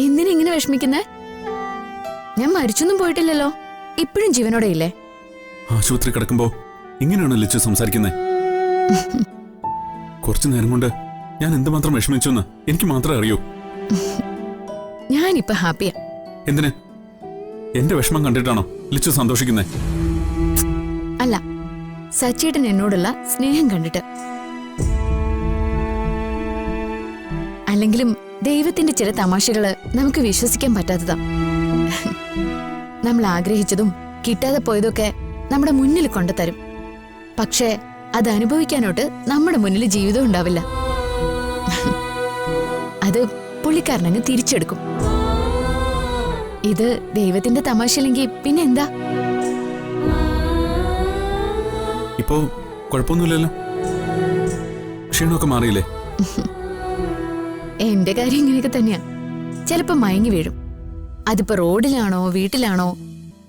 എന്തിനെങ്ങനെ വിഷമിക്കുന്നേ? ഞാൻ മരിച്ചൊന്നും പോയിട്ടില്ലല്ലോ, ഇപ്പോഴും ജീവനോടെ ഇല്ലേ? ആശുപത്രി കിടക്കുമ്പോ ഇങ്ങനെയാണ് ലിച്ചു സംസാരിക്കുന്നേ. കുറച്ചു നേരം കൊണ്ട് ഞാൻ എന്തുമാത്രം വിഷമിച്ചെന്ന് എനിക്ക് മാത്രമേ അറിയൂ. ഞാനിപ്പോ ഹാപ്പിയാ. എന്തിന്? എന്റെ വിഷമം കണ്ടിട്ടാണോ ലിച്ചു സന്തോഷിക്കുന്നേ? അല്ല, സച്ചേട്ടൻ എന്നോടുള്ള സ്നേഹം കണ്ടിട്ട്. അല്ലെങ്കിലും ദൈവത്തിന്റെ ചില തമാശകള് നമുക്ക് വിശ്വസിക്കാൻ പറ്റാത്തതാ. നമ്മൾ ആഗ്രഹിച്ചതും കിട്ടാതെ പോയതൊക്കെ നമ്മുടെ മുന്നിൽ കൊണ്ടുതരും. പക്ഷേ അത് അനുഭവിക്കാനോട്ട് നമ്മുടെ മുന്നിൽ ജീവിതം ഉണ്ടാവില്ല. അത് പുള്ളിക്കാരനങ്ങ് തിരിച്ചെടുക്കും. ഇത് ദൈവത്തിന്റെ തമാശയില്ലെങ്കിൽ പിന്നെന്താ? ഇപ്പോ കുഴപ്പമൊന്നുമില്ലല്ലോ? ക്ഷീണമൊക്കെ മാറിയില്ലേ? എന്റെ കാര്യം ഇങ്ങനെയൊക്കെ തന്നെയാ. ചിലപ്പോ മയങ്ങി വീഴും. അതിപ്പോ റോഡിലാണോ വീട്ടിലാണോ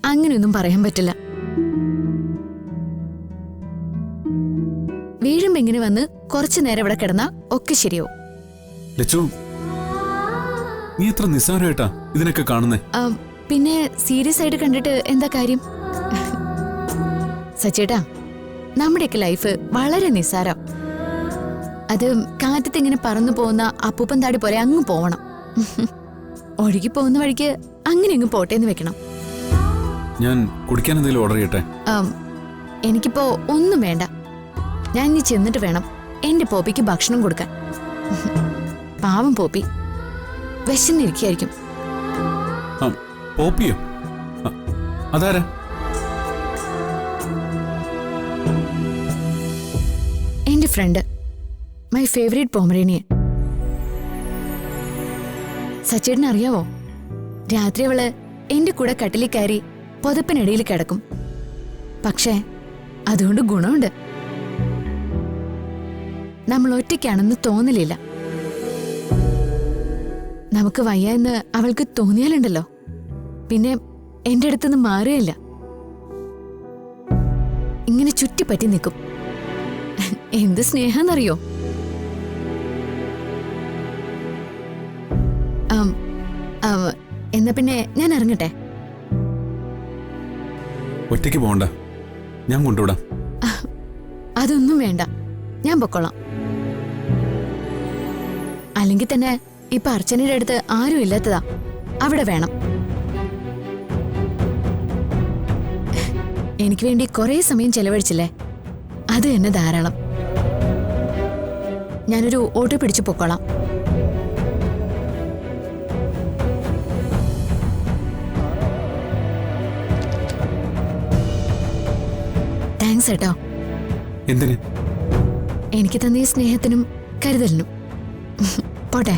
അങ്ങനെയൊന്നും പറയാൻ പറ്റില്ല. വീഴുമ്പോ ഇങ്ങനെ വന്ന് കുറച്ചു നേരം ഇവിടെ കിടന്നാ ഒക്കെ ശരിയാവും. ലച്ചു, നീ എത്ര നിസ്സാരമായിട്ടാ ഇതിനൊക്കെ കാണുന്നേ? പിന്നെ സീരിയസ് ആയിട്ട് കണ്ടിട്ട് എന്താ കാര്യം? സച്ചേട്ടാ, നമ്മുടെയൊക്കെ ലൈഫ് വളരെ നിസ്സാരം. അത് കാറ്റത്ത് ഇങ്ങനെ പറന്നു പോകുന്ന അപ്പൂപ്പൻ താടി പോലെ അങ്ങ് പോവണം. ഒഴുകി പോകുന്ന വഴിക്ക് അങ്ങനെ അങ്ങ് പോട്ടേന്ന് വെക്കണം. ഞാൻ കുടിക്കാൻ എന്തെങ്കിലും ഓർഡർ ചെയ്യട്ടെ? എനിക്കിപ്പോ ഒന്നും വേണ്ട. ഞാൻ ഇനി ചെന്നിട്ട് വേണം എന്റെ പോപ്പിക്ക് ഭക്ഷണം കൊടുക്കാൻ. പാവം പോപ്പി വിശന്നിരിക്കായിരിക്കും. പോപ്പിയോ? അതാരാ? എന്റെ ഫ്രണ്ട്, മൈ ഫേവറേറ്റ് പോമറേനിയൻ. സച്ചേട്ടന് അറിയാവോ, രാത്രി അവള് എന്റെ കൂടെ കട്ടിലിൽ കയറി പുതപ്പിനിടയിൽ കിടക്കും. പക്ഷേ അതുകൊണ്ട് ഗുണമുണ്ട്. നമ്മൾ ഒറ്റയ്ക്കാണെന്ന് തോന്നലില്ല. നമുക്ക് വയ്യ എന്ന് അവൾക്ക് തോന്നിയാലുണ്ടല്ലോ, പിന്നെ എന്റെ അടുത്തുനിന്ന് മാറുകയില്ല. ഇങ്ങനെ ചുറ്റിപ്പറ്റി നിൽക്കും. എന്ത് സ്നേഹാന്നറിയോ? എന്നാ പിന്നെ ഞാൻ ഇറങ്ങട്ടെ. ഒറ്റയ്ക്ക് പോകണ്ട, ഞാൻ കൊണ്ടുവിടാം. അതൊന്നും വേണ്ട, ഞാൻ പൊക്കോളാം. അല്ലെങ്കിൽ തന്നെ ഇപ്പൊ അർച്ചനയുടെ അടുത്ത് ആരും ഇല്ലാത്തതാ, അവിടെ വേണം. എനിക്ക് വേണ്ടി കുറെ സമയം ചെലവഴിച്ചില്ലേ, അത് തന്നെ ധാരാളം. ഞാനൊരു ഓട്ടോ പിടിച്ചു പൊക്കോളാം. താങ്ക്സ് കേട്ടോ. എന്തിന്? എനിക്ക് തന്ന ഈ സ്നേഹത്തിനും കരുതലിനും. പോട്ടെ.